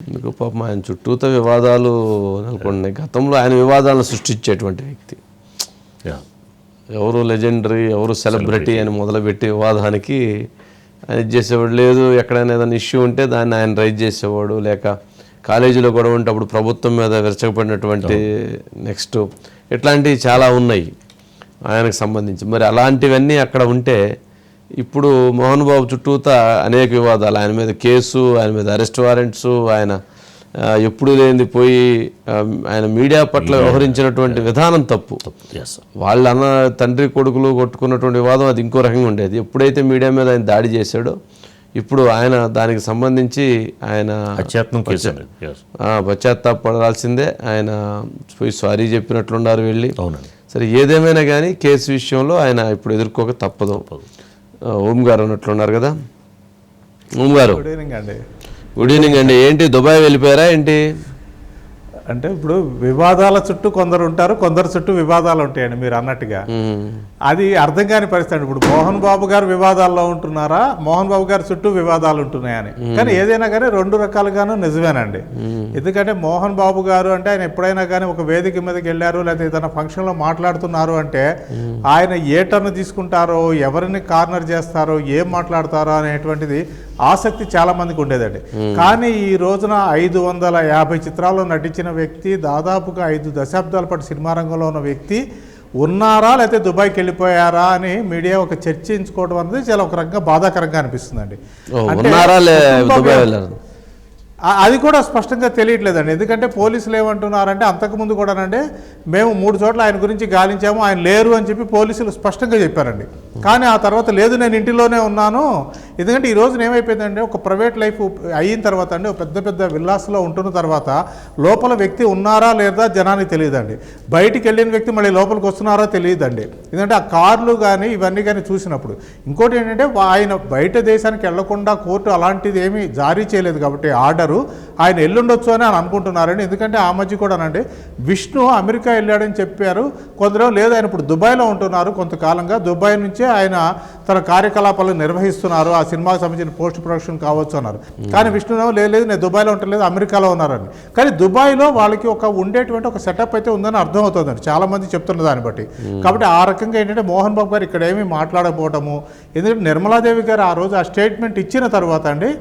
ఎందుకు పాపం ఆయన చుట్టూతో వివాదాలు నెలకొన్నాయి. గతంలో ఆయన వివాదాలను సృష్టించేటువంటి వ్యక్తి. ఎవరు లెజెండరీ, ఎవరు సెలబ్రిటీ అని మొదలుపెట్టి వివాదానికి ఆయన చేసేవాడు లేదు. ఎక్కడైనా ఏదైనా ఇష్యూ ఉంటే దాన్ని ఆయన రైజ్ చేసేవాడు. లేక కాలేజీలో గొడవ ఉంటే అప్పుడు ప్రభుత్వం మీద విరచకపోయినటువంటి నెక్స్ట్ ఇట్లాంటివి చాలా ఉన్నాయి ఆయనకు సంబంధించి. మరి అలాంటివన్నీ అక్కడ ఉంటే ఇప్పుడు మోహన్ బాబు చుట్టూతా అనేక వివాదాలు, ఆయన మీద కేసు, ఆయన మీద అరెస్ట్ వారెంట్స్, ఆయన ఎప్పుడు లేనిది పోయి ఆయన మీడియా పట్ల వ్యవహరించినటువంటి విధానం తప్పు. వాళ్ళ అన్న తండ్రి కొడుకులు కొట్టుకున్నటువంటి వివాదం అది ఇంకో రకంగా ఉండేది. ఎప్పుడైతే మీడియా మీద ఆయన దాడి చేశాడో ఇప్పుడు ఆయన దానికి సంబంధించి ఆయన పశ్చాత్తాపడాల్సిందే. ఆయన పోయి సారీ చెప్పినట్లున్నారు వెళ్ళి. సరే ఏదేమైనా కానీ కేసు విషయంలో ఆయన ఇప్పుడు ఎదుర్కోక తప్పదు. ఓం గారు అన్నట్లున్నారు కదా. ఓం గారు గుడ్ ఈవినింగ్ అండి. ఏంటి దుబాయ్ వెళ్ళిపోయారా ఏంటి? అంటే ఇప్పుడు వివాదాల చుట్టూ కొందరు ఉంటారు, కొందరు చుట్టూ వివాదాలు ఉంటాయండి మీరు అన్నట్టుగా. అది అర్థం కాని పరిస్థితి. ఇప్పుడు మోహన్ బాబు గారు వివాదాల్లో ఉంటున్నారా, మోహన్ బాబు గారి చుట్టూ వివాదాలు ఉంటున్నాయని. కానీ ఏదైనా కానీ రెండు రకాలుగాను నిజమేనండి. ఎందుకంటే మోహన్ బాబు గారు అంటే ఆయన ఎప్పుడైనా కానీ ఒక వేదిక మీదకి వెళ్ళారు, లేకపోతే ఏదైనా ఫంక్షన్లో మాట్లాడుతున్నారు అంటే ఆయన ఏ టర్న్ తీసుకుంటారో, ఎవరిని కార్నర్ చేస్తారో, ఏం మాట్లాడతారో అనేటువంటిది ఆసక్తి చాలా మందికి ఉండేదండి. కానీ ఈ రోజున 550 చిత్రాల్లో నటించిన వ్యక్తి, దాదాపుగా 5 దశాబ్దాల పాటు సినిమా రంగంలో ఉన్న వ్యక్తి ఉన్నారా లేకపోతే దుబాయ్కి వెళ్ళిపోయారా అని మీడియా ఒక చర్చించుకోవడం అనేది చాలా ఒక రకంగా బాధాకరంగా అనిపిస్తుందండి. అది కూడా స్పష్టంగా తెలియట్లేదండి. ఎందుకంటే పోలీసులు ఏమంటున్నారంటే అంతకుముందు కూడానంటే మేము 3 చోట్ల ఆయన గురించి గాలించాము, ఆయన లేరు అని చెప్పి పోలీసులు స్పష్టంగా చెప్పారండి. కానీ ఆ తర్వాత లేదు నేను ఇంటిలోనే ఉన్నాను. ఎందుకంటే ఈ రోజున ఏమైపోయిందంటే ఒక ప్రైవేట్ లైఫ్ అయిన తర్వాత అండి, ఒక పెద్ద పెద్ద విల్లాస్లో ఉంటున్న తర్వాత లోపల వ్యక్తి ఉన్నారా లేదా జనానికి తెలియదండి. బయటికి వెళ్ళిన వ్యక్తి మళ్ళీ లోపలికి వస్తున్నారా తెలియదండి. ఎందుకంటే ఆ కార్లు కానీ ఇవన్నీ కానీ చూసినప్పుడు. ఇంకోటి ఏంటంటే ఆయన బయట దేశానికి వెళ్లకుండా కోర్టు అలాంటిది ఏమీ జారీ చేయలేదు కాబట్టి ఆర్డర్ ఆయన ఎల్లుండొచ్చు అని అనుకుంటున్నారండి. ఎందుకంటే ఆ మధ్య కూడానండి విష్ణు అమెరికా వెళ్ళాడని చెప్పారు కొందరు. లేదు ఆయన ఇప్పుడు దుబాయ్లో ఉంటున్నారు కొంతకాలంగా, దుబాయ్ నుంచే ఆయన తన కార్యకలాపాలు నిర్వహిస్తున్నారు, ఆ సినిమాకి సంబంధించిన పోస్ట్ ప్రొడక్షన్ కావచ్చు అన్నారు. కానీ విష్ణు లేదు నేను దుబాయ్లో ఉండలేదు, అమెరికాలో ఉన్నారని. కానీ దుబాయ్లో వాళ్ళకి ఉండేటువంటి ఒక సెటప్ అయితే ఉందని అర్థం అవుతుందండి చాలా మంది చెప్తున్న దాన్ని బట్టి. కాబట్టి ఆ రకంగా ఏంటంటే మోహన్ బాబు గారు ఇక్కడ ఏమీ మాట్లాడకపోవటము, ఎందుకంటే నిర్మలాదేవి గారు ఆ రోజు ఆ స్టేట్మెంట్ ఇచ్చిన తర్వాత అండి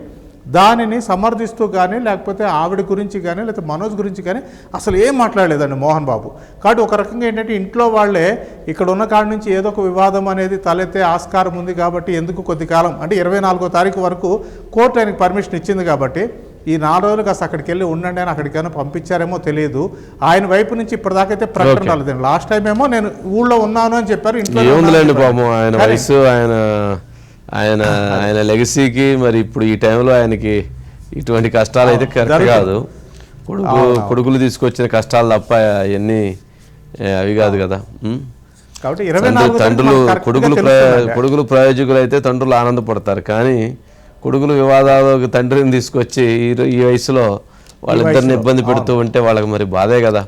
దానిని సమర్థిస్తూ కానీ లేకపోతే ఆవిడ గురించి కానీ లేకపోతే మనోజ్ గురించి కానీ అసలు ఏం మాట్లాడలేదండి మోహన్ బాబు. కాబట్టి ఒక రకంగా ఏంటంటే ఇంట్లో వాళ్ళే ఇక్కడ ఉన్న కాడి నుంచి ఏదో ఒక వివాదం అనేది తలెత్తే ఆస్కారం ఉంది కాబట్టి ఎందుకు కొద్ది కాలం అంటే 24వ తారీఖు వరకు కోర్టు ఆయనకు పర్మిషన్ ఇచ్చింది కాబట్టి ఈ 4 రోజులు కాస్త అక్కడికి వెళ్ళి ఉండండి అని అక్కడికైనా పంపించారేమో తెలియదు. ఆయన వైపు నుంచి ఇప్పటిదాకైతే ప్రకటన రాలేదండి. లాస్ట్ టైం ఏమో నేను ఊళ్ళో ఉన్నాను అని చెప్పారు. ఇంట్లో ఆయన వయసు ఆయన ఆయన లెగసీకి మరి ఇప్పుడు ఈ టైంలో ఆయనకి ఇటువంటి కష్టాలు అయితే కరెక్ట్ కాదు. కొడుకులు తీసుకొచ్చిన కష్టాలు తప్ప అవన్నీ అవి కాదు కదా. కాబట్టి కొడుకులు ప్రయోజకులు అయితే తండ్రులు ఆనందపడతారు. కానీ కొడుకులు వివాదాలకు తండ్రిని తీసుకొచ్చి ఈ వయసులో వాళ్ళిద్దరిని ఇబ్బంది పెడుతూ ఉంటే వాళ్ళకి మరి బాధే కదా.